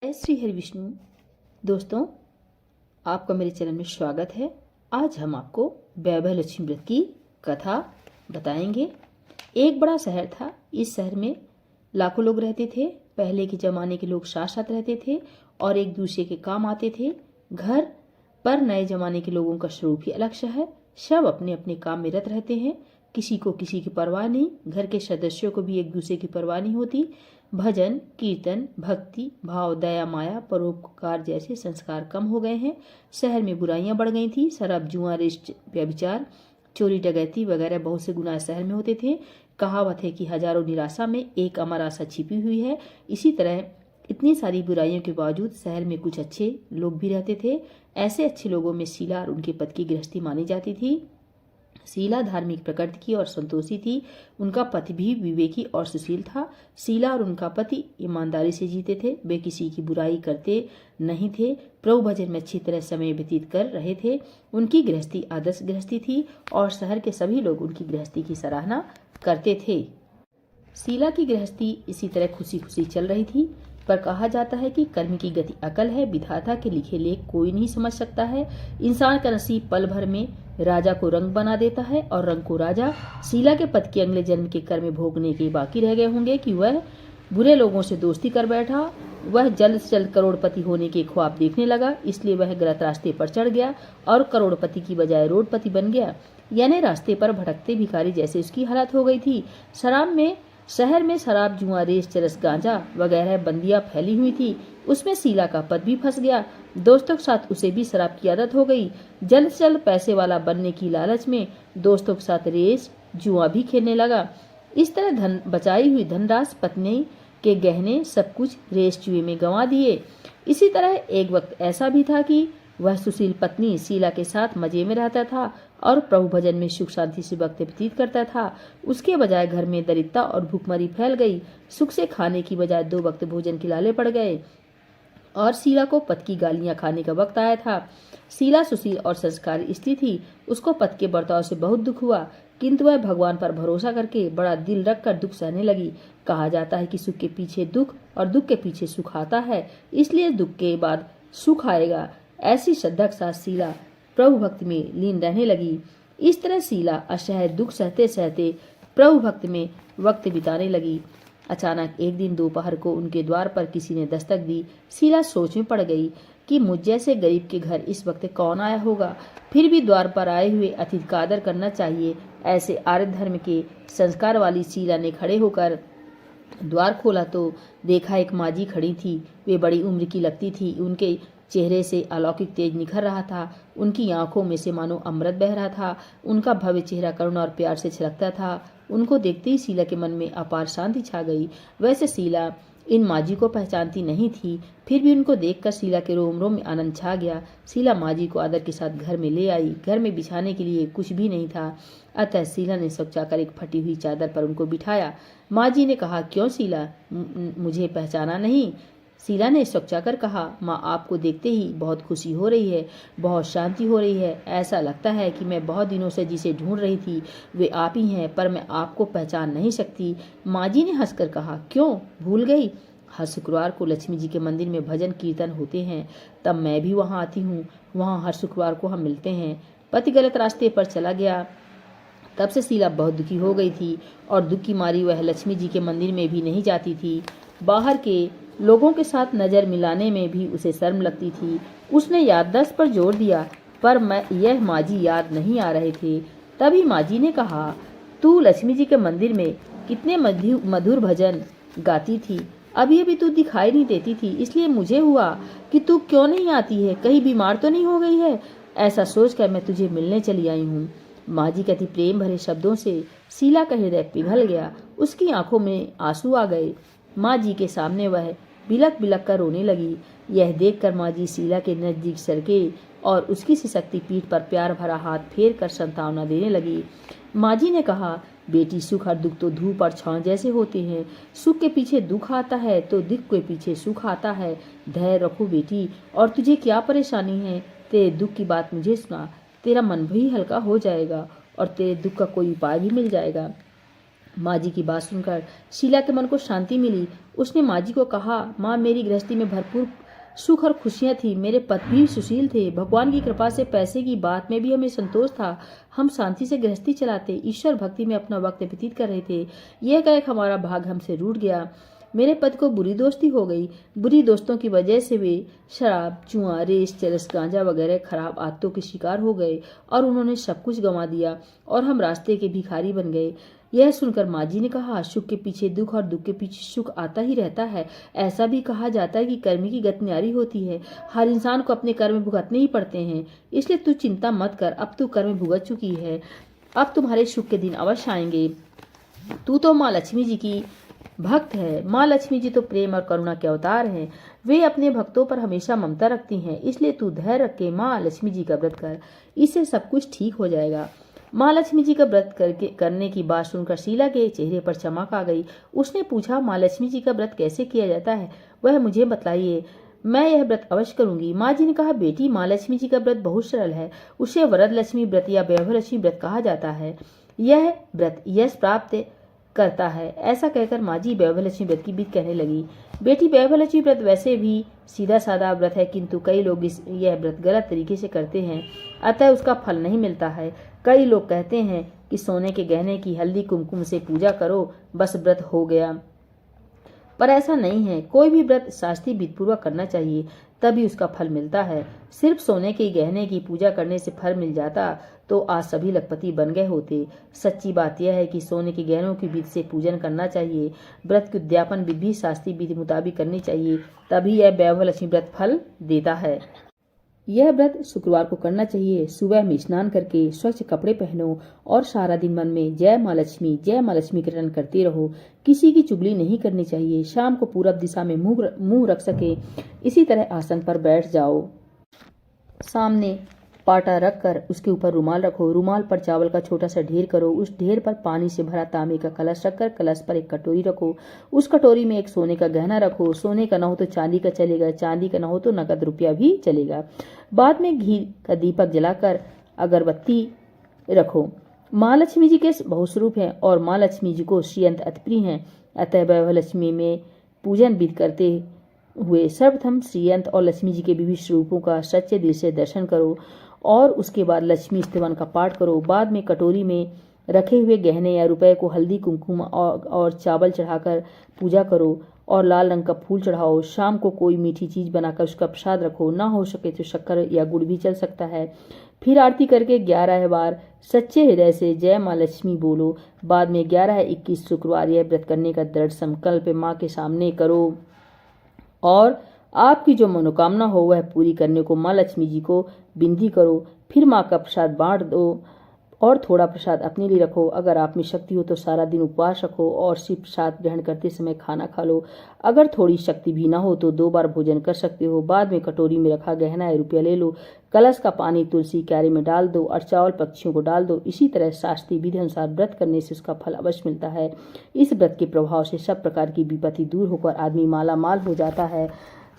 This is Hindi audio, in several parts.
जय श्री हरि विष्णु। दोस्तों, आपका मेरे चैनल में स्वागत है। आज हम आपको वैभव लक्ष्मी व्रत की कथा बताएंगे। एक बड़ा शहर था। इस शहर में लाखों लोग रहते थे। पहले के जमाने के लोग साथ साथ रहते थे और एक दूसरे के काम आते थे। घर पर नए जमाने के लोगों का स्वरूप ही अलग सा है। सब अपने अपने काम में रत रहते हैं। किसी को किसी की परवाह नहीं। घर के सदस्यों को भी एक दूसरे की परवाह नहीं होती। भजन, कीर्तन, भक्ति भाव, दया, माया, परोपकार जैसे संस्कार कम हो गए हैं। शहर में बुराइयां बढ़ गई थी। शराब, जुआ, रिश्त, व्यभिचार, चोरी, डकैती वगैरह बहुत से गुनाह शहर में होते थे। कहावत है कि हजारों निराशा में एक अमर आशा छिपी हुई है। इसी तरह इतनी सारी बुराइयों के बावजूद शहर में कुछ अच्छे लोग भी रहते थे। ऐसे अच्छे लोगों में शीला और उनके पति की गृहस्थी मानी जाती थी। शीला धार्मिक प्रकृति की और संतोषी थी। उनका पति भी विवेकी और सुशील था। शीला और उनका पति ईमानदारी से जीते थे। वे किसी की बुराई करते नहीं थे। प्रभु भजन में अच्छी तरह समय व्यतीत कर रहे थे। उनकी गृहस्थी आदर्श गृहस्थी थी और शहर के सभी लोग उनकी गृहस्थी की सराहना करते थे। शीला की गृहस्थी इसी तरह खुशी खुशी चल रही थी। पर कहा जाता है कि कर्म की गति अकल है। विधाता के लिखे लेख कोई नहीं समझ सकता है। इंसान का नसीब पल भर में राजा को रंग बना देता है और रंग को राजा। शीला के पति के अगले जन्म के कर्म भोगने के बाकी रह गए होंगे कि वह बुरे लोगों से दोस्ती कर बैठा। वह जल्द से जल्द करोड़पति होने के ख्वाब देखने लगा। इसलिए वह गलत रास्ते पर चढ़ गया और करोड़पति की बजाय रोडपति बन गया। यानी रास्ते पर भटकते भिखारी जैसे उसकी हालत हो गई थी। शहर में शराब, जुआ, रेस, चरस, गांजा वगैरह बंदियां फैली हुई थी। उसमें शीला का पति भी फंस गया। दोस्तों के साथ उसे भी शराब की आदत हो गई। जल्द से जल्द पैसे वाला बनने की लालच में दोस्तों के साथ रेस, जुआ भी खेलने लगा। इस तरह बचाई हुई धनराशि, पत्नी के गहने, सब कुछ रेस जुए में गंवा दिए। इसी तरह एक वक्त ऐसा भी था कि वह सुशील पत्नी शीला के साथ मजे में रहता था और प्रभु भजन में सुख शांति से वक्त व्यतीत करता था। उसके बजाय घर में दरिद्रता और भूखमरी फैल गई। सुख से खाने की बजाय 2 वक्त भोजन के लाले पड़ गए और शीला को पति की गालियां खाने का वक्त आया था। शीला सुशील और संस्कारी स्त्री थी। उसको पति के बर्ताव से बहुत दुख हुआ, किंतु वह भगवान पर भरोसा करके बड़ा दिल रखकर दुख सहने लगी। कहा जाता है कि सुख के पीछे दुख और दुख के पीछे सुख आता है, इसलिए दुख के बाद सुख आएगा। ऐसी श्रद्धा के साथ शीला प्रभु भक्ति में लीन रहने लगी। इस तरह शीला असह्य दुख सहते सहते प्रभु भक्ति में वक्त बिताने लगी। अचानक एक दिन दोपहर को उनके द्वार पर किसी ने दस्तक दी। शीला सोच में पड़ गई कि मुझ जैसे गरीब के घर इस वक्त कौन आया होगा। फिर भी द्वार पर आए हुए अतिथि का आदर करना चाहिए। ऐसे आर्य धर्म के संस्कार वाली शीला ने खड़े होकर द्वार खोला तो देखा एक माँ जी खड़ी थी। वे बड़ी उम्र की लगती थी। उनके चेहरे से अलौकिक तेज निखर रहा था। उनकी आंखों में से मानो अमृत बह रहा था। उनका भव्य चेहरा करुणा और प्यार से छलकता था। उनको देखते ही शीला के मन में अपार शांति छा गई। वैसे शीला इन माजी को पहचानती नहीं थी, फिर भी उनको देखकर शीला के रोम रोम में आनंद छा गया। शीला माजी को आदर के साथ घर में ले आई। घर में बिछाने के लिए कुछ भी नहीं था, अतः शीला ने सोचाकर एक फटी हुई चादर पर उनको बिठाया। माजी ने कहा, क्यों शीला, मुझे पहचाना नहीं? शीला ने सोचाकर कहा, माँ, आपको देखते ही बहुत खुशी हो रही है, बहुत शांति हो रही है। ऐसा लगता है कि मैं बहुत दिनों से जिसे ढूंढ रही थी वे आप ही हैं, पर मैं आपको पहचान नहीं सकती। माँ जी ने हंसकर कहा, क्यों भूल गई? हर शुक्रवार को लक्ष्मी जी के मंदिर में भजन कीर्तन होते हैं, तब मैं भी वहाँ आती हूँ। वहाँ हर शुक्रवार को हम मिलते हैं। पति गलत रास्ते पर चला गया। तब से शीला बहुत दुखी हो गई थी और दुख की मारी वह लक्ष्मी जी के मंदिर में भी नहीं जाती थी। बाहर के लोगों के साथ नजर मिलाने में भी उसे शर्म लगती थी। उसने याददाश्त पर जोर दिया, पर यह माजी याद नहीं आ रहे थे। तभी माजी ने कहा, तू लक्ष्मी जी के मंदिर में कितने मधुर भजन गाती थी, अभी अभी तू दिखाई नहीं देती थी, इसलिए मुझे हुआ कि तू क्यों नहीं आती है, कहीं बीमार तो नहीं हो गई है? ऐसा सोचकर मैं तुझे मिलने चली आई हूँ। माजी के अति प्रेम भरे शब्दों से शीला का हृदय पिघल गया। उसकी आंखों में आंसू आ गए। माँ जी के सामने वह बिलक बिलक कर रोने लगी। यह देखकर माँ जी शीला के नजदीक सरके और उसकी सिसकती पीठ पर प्यार भरा हाथ फेर कर सांत्वना देने लगी। माँ जी ने कहा, बेटी, सुख और दुख तो धूप और छांव जैसे होते हैं। सुख के पीछे दुख आता है तो दुख के पीछे सुख आता है। धैर्य रखो बेटी। और तुझे क्या परेशानी है? तेरे दुख की बात मुझे सुना, तेरा मन भी हल्का हो जाएगा और तेरे दुख का कोई उपाय भी मिल जाएगा। माँ जी की बात सुनकर शीला के मन को शांति मिली। उसने माँ जी को कहा, माँ, मेरी गृहस्थी में भरपूर सुख और खुशियां थी। मेरे पति भी सुशील थे। भगवान की कृपा से पैसे की बात में भी हमें संतोष था। हम शांति से गृहस्थी चलाते, ईश्वर भक्ति में अपना वक्त व्यतीत कर रहे थे। यह कह हमारा भाग हमसे रूठ गया। मेरे पति को बुरी दोस्ती हो गई। बुरी दोस्तों की वजह से वे शराब, जुआ, रेस, चरस, गांजा वगैरह खराब आदतों के शिकार हो गए और उन्होंने सब कुछ गंवा दिया और हम रास्ते के भिखारी बन गए। यह सुनकर माँ जी ने कहा, सुख के पीछे दुख और दुख के पीछे सुख आता ही रहता है। ऐसा भी कहा जाता है कि कर्म की गति न्यारी होती है। हर इंसान को अपने कर्म भुगतने ही पड़ते हैं। इसलिए तू चिंता मत कर, अब तू कर्म भुगत चुकी है। अब तुम्हारे सुख के दिन अवश्य आएंगे। तू तो माँ लक्ष्मी जी की भक्त है। माँ लक्ष्मी जी तो प्रेम और करुणा के अवतार हैं। वे अपने भक्तों पर हमेशा ममता रखती हैं। इसलिए तू धैर्य रख के माँ लक्ष्मी जी का व्रत कर, इससे सब कुछ ठीक हो जाएगा। माँ लक्ष्मी जी का व्रत करने की बात सुनकर शीला के चेहरे पर चमक आ गई। उसने पूछा, माँ लक्ष्मी जी का व्रत कैसे किया जाता है, वह मुझे बतलाइए, मैं यह व्रत अवश्य करूंगी। माँ जी ने कहा, बेटी, माँ लक्ष्मी जी का व्रत बहुत सरल है। उसे वरद लक्ष्मी व्रत या वैभव लक्ष्मी व्रत कहा जाता है। यह व्रत यश प्राप्त करता है। ऐसा कहकर माँ जी वैभव लक्ष्मी व्रत की बीत कहने लगी। बेटी, वैभव लक्ष्मी व्रत वैसे भी सीधा साधा व्रत है, किंतु कई लोग यह व्रत गलत तरीके से करते हैं, अतः उसका फल नहीं मिलता है। कई लोग कहते हैं कि सोने के गहने की हल्दी कुमकुम से पूजा करो, बस व्रत हो गया, पर ऐसा नहीं है। कोई भी व्रत शास्त्रीय विधिपूर्वक करना चाहिए, तभी उसका फल मिलता है। सिर्फ सोने के गहने की पूजा करने से फल मिल जाता तो आज सभी लखपति बन गए होते। सच्ची बात यह है कि सोने के गहनों की विधि से पूजन करना चाहिए। व्रत की उद्यापन विधि भी शास्त्रीय विधि मुताबिक करनी चाहिए, तभी यह वैभव लक्ष्मी व्रत फल देता है। यह व्रत शुक्रवार को करना चाहिए। सुबह में स्नान करके स्वच्छ कपड़े पहनो और सारा दिन मन में जय माँ लक्ष्मी कीर्तन करते रहो। किसी की चुगली नहीं करनी चाहिए। शाम को पूरब दिशा में मुंह रख सके, इसी तरह आसन पर बैठ जाओ। सामने पाटा रखकर उसके ऊपर रुमाल रखो। रुमाल पर चावल का छोटा सा ढेर करो। उस ढेर पर पानी से भरा तांबे का कलश रखकर कलश पर एक कटोरी रखो। उस कटोरी में एक सोने का गहना रखो। सोने का न हो तो चांदी का चलेगा, चांदी का न हो तो नकद रुपया भी चलेगा। बाद में घी का दीपक जलाकर अगरबत्ती रखो। माँ लक्ष्मी जी के बहुस्वरूप हैं और माँ लक्ष्मी जी को श्रीयंत अति प्रिय हैं, अतः वैभव लक्ष्मी में पूजन विधि करते हुए सर्वप्रथम श्रीयंत और लक्ष्मी जी के विभिन्न स्वरूपों का सच्चे दिल से दर्शन करो और उसके बाद लक्ष्मी स्तवन का पाठ करो। बाद में कटोरी में रखे हुए गहने या रुपए को हल्दी कुमकुम और चावल चढ़ाकर पूजा करो और लाल रंग का फूल चढ़ाओ। शाम को कोई मीठी चीज बनाकर उसका प्रसाद रखो। ना हो सके तो शक्कर या गुड़ भी चल सकता है। फिर आरती करके 11 बार सच्चे हृदय से जय माँ लक्ष्मी बोलो। बाद में 11-21 शुक्रवार यह व्रत करने का दृढ़ संकल्प माँ के सामने करो और आपकी जो मनोकामना हो वह पूरी करने को माँ लक्ष्मी जी को विनती करो। फिर माँ का प्रसाद बांट दो और थोड़ा प्रसाद अपने लिए रखो। अगर आप में शक्ति हो तो सारा दिन उपवास रखो और सिर्फ प्रसाद ग्रहण करते समय खाना खा लो। अगर थोड़ी शक्ति भी ना हो तो 2 बार भोजन कर सकते हो। बाद में कटोरी में रखा गहना या रुपया ले लो। कलश का पानी तुलसी क्यारे में डाल दो और चावल पक्षियों को डाल दो। इसी तरह शास्त्रीय विधि अनुसार व्रत करने से उसका फल अवश्य मिलता है। इस व्रत के प्रभाव से सब प्रकार की विपत्ति दूर होकर आदमी माला माल हो जाता है।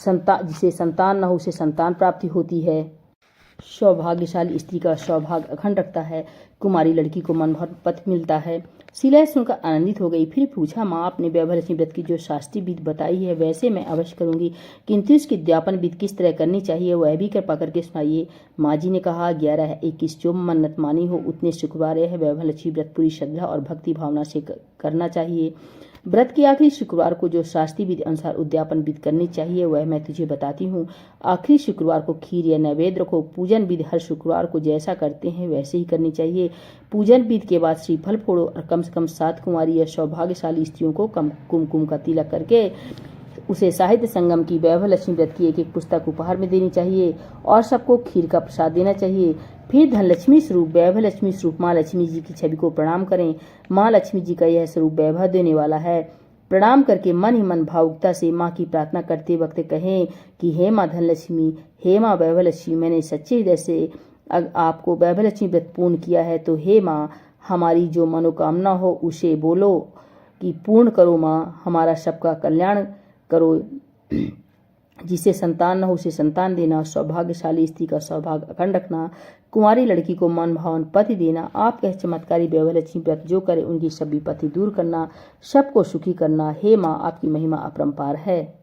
जिसे संतान न हो उसे संतान प्राप्ति होती है। सौभाग्यशाली स्त्री का सौभाग्य अखंड रखता है। कुमारी लड़की को मनभर पति मिलता है। शीला सुनकर आनंदित हो गई। फिर पूछा, माँ, आपने वैभव लक्ष्मी व्रत की जो शास्त्रीय विधि बताई है वैसे मैं अवश्य करूंगी, किंतु इसकी उद्यापन विधि किस तरह करनी चाहिए वह भी कृपा करके सुनाइए। माँ जी ने कहा, 11-21 जो मन्नत मानी हो उतने शुक्रवार यह वैभव लक्ष्मी व्रत पूरी श्रद्धा और भक्ति भावना से करना चाहिए। व्रत के आखिरी शुक्रवार को जो शास्त्रीय विधि अनुसार उद्यापन विधि करनी चाहिए वह मैं तुझे बताती हूँ। आखिरी शुक्रवार को खीर या नैवेद्य रखो। पूजन विधि हर शुक्रवार को जैसा करते हैं वैसे ही करनी चाहिए। पूजन विधि के बाद श्रीफल फोड़ो और कम से कम 7 कुंवारी या सौभाग्यशाली स्त्रियों को कुमकुम का तिलक करके उसे साहित्य संगम की वैभव लक्ष्मी व्रत की एक पुस्तक उपहार में देनी चाहिए और सबको खीर का प्रसाद देना चाहिए। फिर धनलक्ष्मी स्वरूप वैभव लक्ष्मी स्वरूप माँ लक्ष्मी जी की छवि को प्रणाम करें। माँ लक्ष्मी जी का यह स्वरूप वैभव देने वाला है। प्रणाम करके मन ही मन भावुकता से माँ की प्रार्थना करते वक्त कहें कि हे माँ धनलक्ष्मी, हे माँ वैभव लक्ष्मी, मैंने सच्चे हृदय से आपको वैभव लक्ष्मी व्रत पूर्ण किया है, तो हे माँ हमारी जो मनोकामना हो उसे बोलो कि पूर्ण करो। माँ हमारा सबका कल्याण करो। जिसे संतान न हो उसे संतान देना, सौभाग्यशाली स्त्री का सौभाग्य अखंड रखना, कुंवारी लड़की को मन भावन पति देना, आप कह चमत्कारी वैभव लक्ष्मी व्रत जो करे उनकी सब विपत्ति दूर करना, सबको सुखी करना। हे माँ, आपकी महिमा अपरंपार है।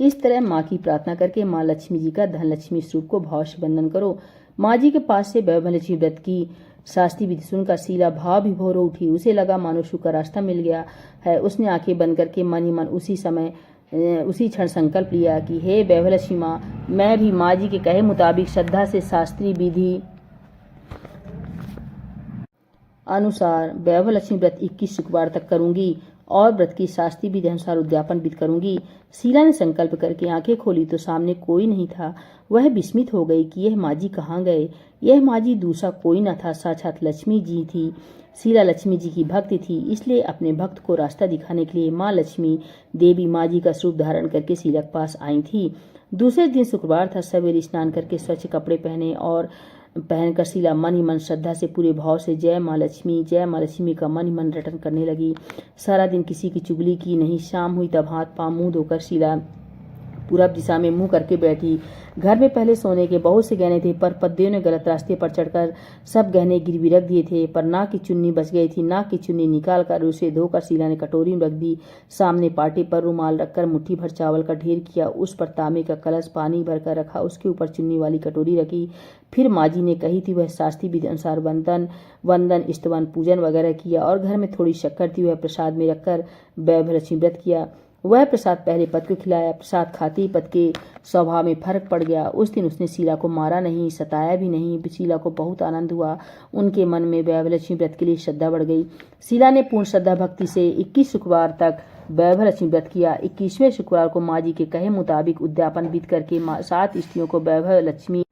इस तरह माँ की प्रार्थना करके माँ लक्ष्मी जी का धन लक्ष्मी स्वरूप को भाव से वंदन करो। माँ जी के पास से वैभव लक्ष्मी व्रत की शास्त्रीय विधि सुनकर शीला भाव विभोर हो उठी। उसे लगा मानो सुख का रास्ता मिल गया है। उसने आंखें बंद करके मन ही मन उसी क्षण संकल्प लिया कि हे वैभव लक्ष्मी माँ, मैं भी माँ जी के कहे मुताबिक श्रद्धा से शास्त्रीय विधि अनुसार वैभव लक्ष्मी व्रत 21 शुक्रवार तक करूंगी और व्रत की शास्त्रीय विधि अनुसार उद्यापन भी करूंगी। शीला ने संकल्प करके आंखें खोली तो सामने कोई नहीं था। वह विस्मित हो गई कि यह माँ जी कहाँ गए। यह माँ जी दूसरा कोई न था, साक्षात लक्ष्मी जी थी। शीला लक्ष्मी जी की भक्ति थी, इसलिए अपने भक्त को रास्ता दिखाने के लिए माँ लक्ष्मी देवी माँ जी का स्वरूप धारण करके शीला के पास आई थी। दूसरे दिन शुक्रवार था। सवेरे स्नान करके स्वच्छ कपड़े पहनकर शीला मन ही मन श्रद्धा से पूरे भाव से जय माँ लक्ष्मी का मन ही मन रटन करने लगी। सारा दिन किसी की चुगली की नहीं। शाम हुई तब हाथ पांव मुंह धोकर शीला पूरब दिशा में मुंह करके बैठी। घर में पहले सोने के बहुत से गहने थे, पर पद्मियों ने गलत रास्ते पर चढ़कर सब गहने गिरवी रख दिए थे। पर नाक की चुन्नी बच गई थी। नाक की चुन्नी निकालकर उसे धोकर शीला ने कटोरी में रख दी। सामने पाटे पर रुमाल रखकर मुट्ठी भर चावल का ढेर किया। उस पर तांबे का कलश पानी भरकर रखा। उसके ऊपर चुन्नी वाली कटोरी रखी। फिर माँ जी ने कही थी वह शास्त्रीय विधि अनुसार वंदन स्तवन पूजन वगैरह किया और घर में थोड़ी शक्कर थी वह प्रसाद में रखकर वैभव लक्ष्मी व्रत किया। वह प्रसाद पहले पद को खिलाया। प्रसाद खाते ही पद के स्वभाव में फर्क पड़ गया। उस दिन उसने शीला को मारा नहीं, सताया भी नहीं। शीला को बहुत आनंद हुआ। उनके मन में वैभव लक्ष्मी व्रत के लिए श्रद्धा बढ़ गई। शीला ने पूर्ण श्रद्धा भक्ति से 21 शुक्रवार तक वैभव लक्ष्मी व्रत किया। 21वें शुक्रवार को माँ जी के कहे मुताबिक उद्यापन विधि करके 7 स्त्रियों को वैभव लक्ष्मी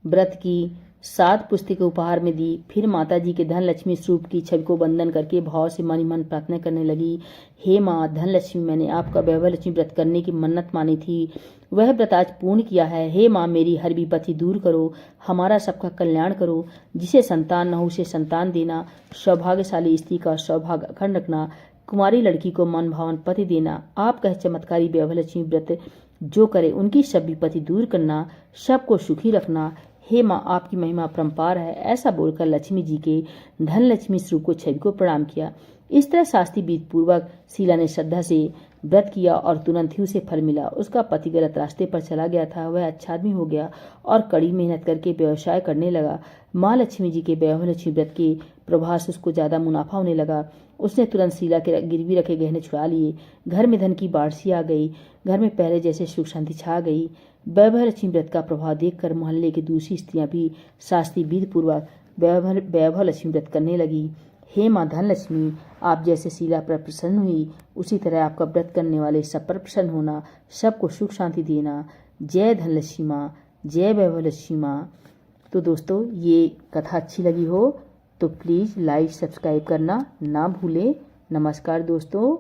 व्रत की 7 पुस्तकें उपहार में दी। फिर माता जी के धन लक्ष्मी स्वरूप की छवि को वंदन करके भाव से मन ही मन प्रार्थना करने लगी। हे माँ धन लक्ष्मी, मैंने आपका वैभव लक्ष्मी व्रत करने की मन्नत मानी थी, वह व्रत आज पूर्ण किया है। हे माँ, मेरी हर विपत्ति दूर करो, हमारा सबका कल्याण करो। जिसे संतान न हो उसे संतान देना, सौभाग्यशाली स्त्री का सौभाग्य अखंड रखना, कुमारी लड़की को मन भावन पति देना। आप कह चमत्कारी वैभव लक्ष्मी व्रत जो करे उनकी सब विपत्ति दूर करना, सबको सुखी रखना। हे माँ, आपकी महिमा अपरंपार है। ऐसा बोलकर लक्ष्मी जी के धन लक्ष्मी स्वरूप को छवि को प्रणाम किया। इस तरह शास्त्रीय विधि पूर्वक शीला ने श्रद्धा से व्रत किया और तुरंत ही उसे फल मिला। उसका पति गलत रास्ते पर चला गया था, वह अच्छा आदमी हो गया और कड़ी मेहनत करके व्यवसाय करने लगा। माँ लक्ष्मी जी के वैभव लक्ष्मी व्रत के प्रभाव से उसको ज्यादा मुनाफा होने लगा। उसने तुरंत शीला के गिरवी रखे गहने छुड़ा लिए। घर में धन की बाढ़ सी आ गई। घर में पहले जैसे सुख शांति छा गई। वैभव लक्ष्मी व्रत का प्रभाव देखकर मोहल्ले की दूसरी स्त्रियां भी शास्त्रीय विधि पूर्वक वैभव लक्ष्मी व्रत करने लगी। हे माँ धन लक्ष्मी, आप जैसे शीला पर प्रसन्न हुई उसी तरह आपका व्रत करने वाले सब पर प्रसन्न होना, सबको सुख शांति देना। जय धन लक्ष्मी माँ, जय वैभव लक्ष्मी माँ। तो दोस्तों, ये कथा अच्छी लगी हो तो प्लीज़ लाइक सब्सक्राइब करना ना भूलें। नमस्कार दोस्तों।